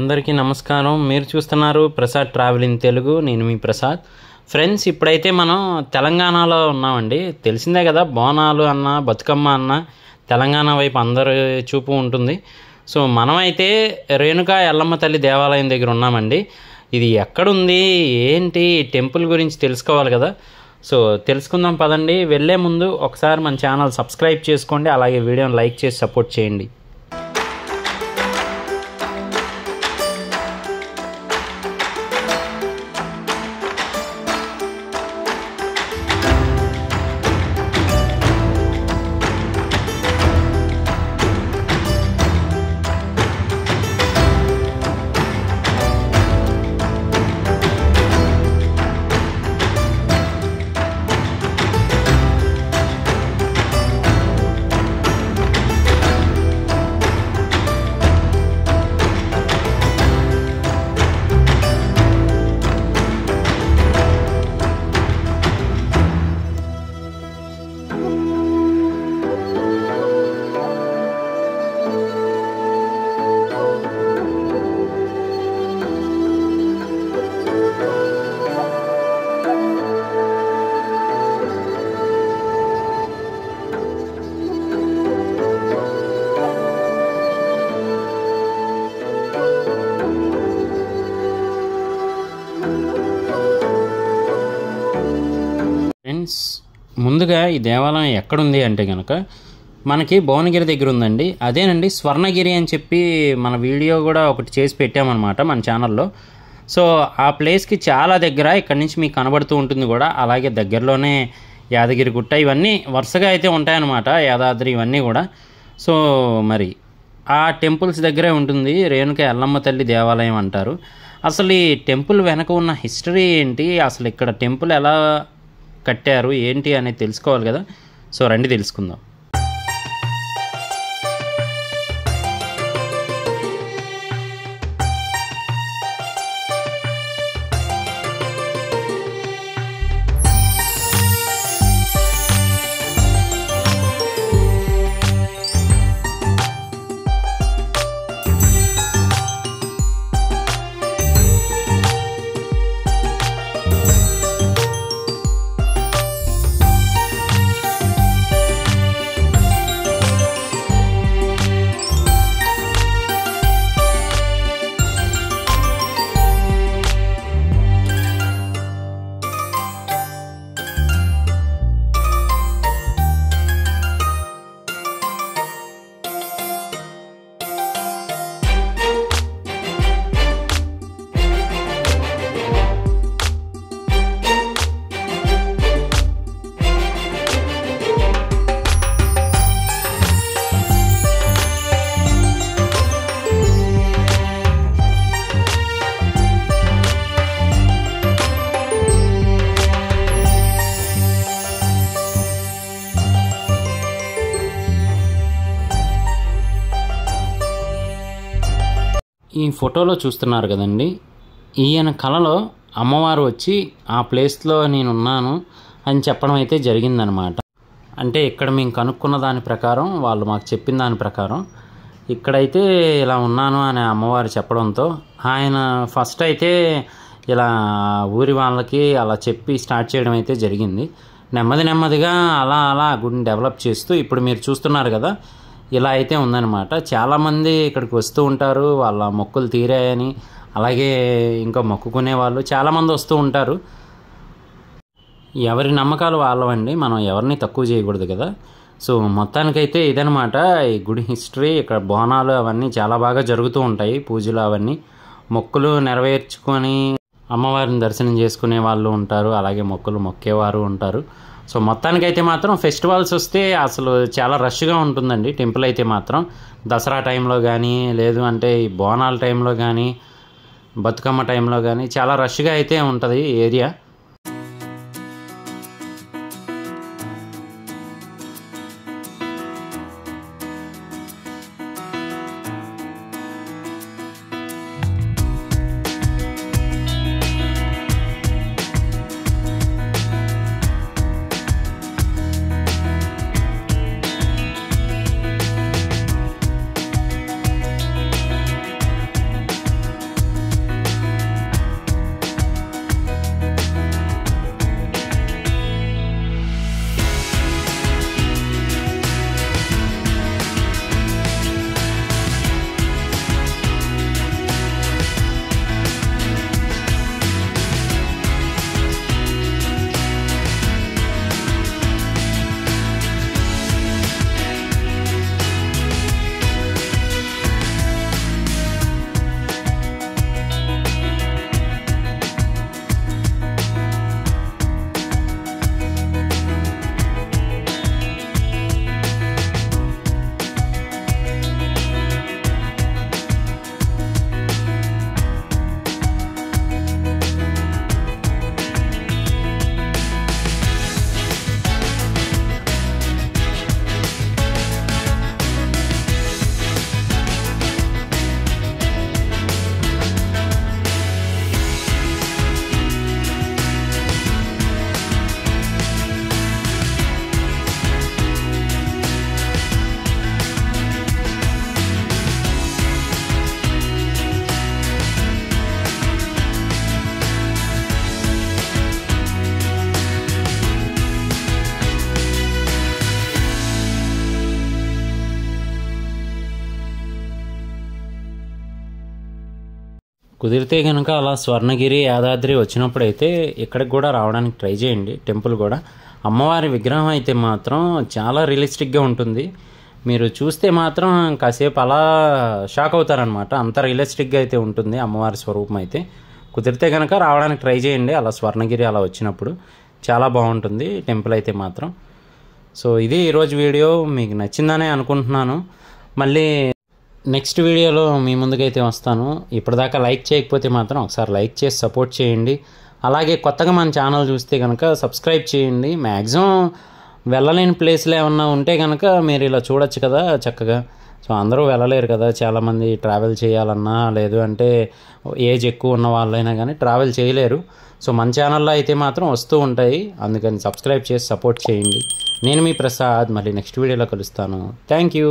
అందరికీ నమస్కారం. మీరు చూస్తున్నారు ప్రసాద్ ట్రావెల్ ఇన్ తెలుగు. నేను మీ ప్రసాద్. ఫ్రెండ్స్, ఇప్పుడైతే మనం తెలంగాణలో ఉన్నామండి. తెలిసిందే కదా, బోనాలు అన్న బతుకమ్మ అన్న తెలంగాణ వైపు అందరి చూపు ఉంటుంది. సో మనమైతే రేణుకా ఎల్లమ్మ తల్లి దేవాలయం దగ్గర ఉన్నామండి. ఇది ఎక్కడుంది, ఏంటి, టెంపుల్ గురించి తెలుసుకోవాలి కదా. సో తెలుసుకుందాం పదండి. వెళ్ళే ముందు ఒకసారి మన ఛానల్ సబ్స్క్రైబ్ చేసుకోండి, అలాగే వీడియోని లైక్ చేసి సపోర్ట్ చేయండి. ఫ్రెండ్స్, ముందుగా ఈ దేవాలయం ఎక్కడుంది అంటే కనుక మనకి భువనగిరి దగ్గర ఉందండి. అదేనండి స్వర్ణగిరి అని చెప్పి మన వీడియో కూడా ఒకటి చేసి పెట్టామన్నమాట మన ఛానల్లో. సో ఆ ప్లేస్కి చాలా దగ్గర, ఇక్కడి నుంచి మీకు కనబడుతూ ఉంటుంది కూడా. అలాగే దగ్గరలోనే యాదగిరి గుట్ట, ఇవన్నీ వరుసగా అయితే ఉంటాయన్నమాట, యాదాద్రి ఇవన్నీ కూడా. సో మరి ఆ టెంపుల్స్ దగ్గరే ఉంటుంది రేణుక ఎల్లమ్మ తల్లి దేవాలయం అంటారు. అసలు ఈ టెంపుల్ వెనక ఉన్న హిస్టరీ ఏంటి, అసలు ఇక్కడ టెంపుల్ ఎలా కట్టారు ఏంటి అనేది తెలుసుకోవాలి కదా. సో రండి తెలుసుకుందాం. ఈ ఫోటోలో చూస్తున్నారు కదండి, ఈయన కలలో అమ్మవారు వచ్చి ఆ ప్లేస్లో నేనున్నాను అని చెప్పడం అయితే జరిగిందనమాట. అంటే ఇక్కడ మేము కనుక్కున్న దాని ప్రకారం, వాళ్ళు మాకు చెప్పిన దాని ప్రకారం ఇక్కడైతే ఇలా ఉన్నాను అనే అమ్మవారు చెప్పడంతో ఆయన ఫస్ట్ అయితే ఇలా ఊరి వాళ్ళకి అలా చెప్పి స్టార్ట్ చేయడం అయితే జరిగింది. నెమ్మదిగా అలా గుడిని డెవలప్ చేస్తూ ఇప్పుడు మీరు చూస్తున్నారు కదా, ఇలా అయితే ఉందన్నమాట. చాలామంది ఇక్కడికి వస్తూ ఉంటారు, వాళ్ళ మొక్కులు తీరాయని. అలాగే ఇంకా మొక్కుకునే వాళ్ళు చాలామంది వస్తూ ఉంటారు. ఎవరి నమ్మకాలు వాళ్ళవండి, మనం ఎవరిని తక్కువ చేయకూడదు కదా. సో మొత్తానికైతే ఇదనమాట ఈ గుడి హిస్టరీ. ఇక్కడ బోనాలు అవన్నీ చాలా బాగా జరుగుతూ ఉంటాయి, పూజలు అవన్నీ. మొక్కులు నెరవేర్చుకొని అమ్మవారిని దర్శనం చేసుకునే వాళ్ళు ఉంటారు, అలాగే మొక్కులు మొక్కేవారు ఉంటారు. సో మొత్తానికైతే మాత్రం ఫెస్టివల్స్ వస్తే అసలు చాలా రష్గా ఉంటుందండి టెంపుల్ అయితే మాత్రం. దసరా టైంలో కానీ, లేదు అంటే ఈ బోనాల టైంలో కానీ, బతుకమ్మ టైంలో కానీ చాలా రష్గా అయితే ఉంటుంది ఏరియా. కుదిరితే కనుక అలా స్వర్ణగిరి, యాదాద్రి వచ్చినప్పుడైతే ఇక్కడికి కూడా రావడానికి ట్రై చేయండి. టెంపుల్ కూడా అమ్మవారి విగ్రహం అయితే మాత్రం చాలా రియలిస్టిక్గా ఉంటుంది. మీరు చూస్తే మాత్రం కాసేపు అలా షాక్ అవుతారనమాట. అంత రియలిస్టిక్గా అయితే ఉంటుంది అమ్మవారి స్వరూపం అయితే. కుదిరితే కనుక రావడానికి ట్రై చేయండి అలా స్వర్ణగిరి అలా వచ్చినప్పుడు. చాలా బాగుంటుంది టెంపుల్ అయితే మాత్రం. సో ఇది ఈరోజు వీడియో, మీకు నచ్చిందనే అనుకుంటున్నాను. మళ్ళీ నెక్స్ట్ వీడియోలో మీ ముందుకైతే వస్తాను. ఇప్పటిదాకా లైక్ చేయకపోతే మాత్రం ఒకసారి లైక్ చేసి సపోర్ట్ చేయండి. అలాగే కొత్తగా మన ఛానల్ చూస్తే కనుక సబ్స్క్రైబ్ చేయండి. మ్యాక్సిమం వెళ్ళలేని ప్లేస్లు ఏమన్నా ఉంటే కనుక మీరు ఇలా చూడొచ్చు కదా చక్కగా. సో అందరూ వెళ్ళలేరు కదా, చాలామంది ట్రావెల్ చేయాలన్నా, లేదు అంటే ఏజ్ ఎక్కువ ఉన్న వాళ్ళైనా కానీ ట్రావెల్ చేయలేరు. సో మన ఛానల్లో అయితే మాత్రం వస్తూ ఉంటాయి. అందుకని సబ్స్క్రైబ్ చేసి సపోర్ట్ చేయండి. నేను మీ ప్రసాద్. మళ్ళీ నెక్స్ట్ వీడియోలో కలుస్తాను. Thank you.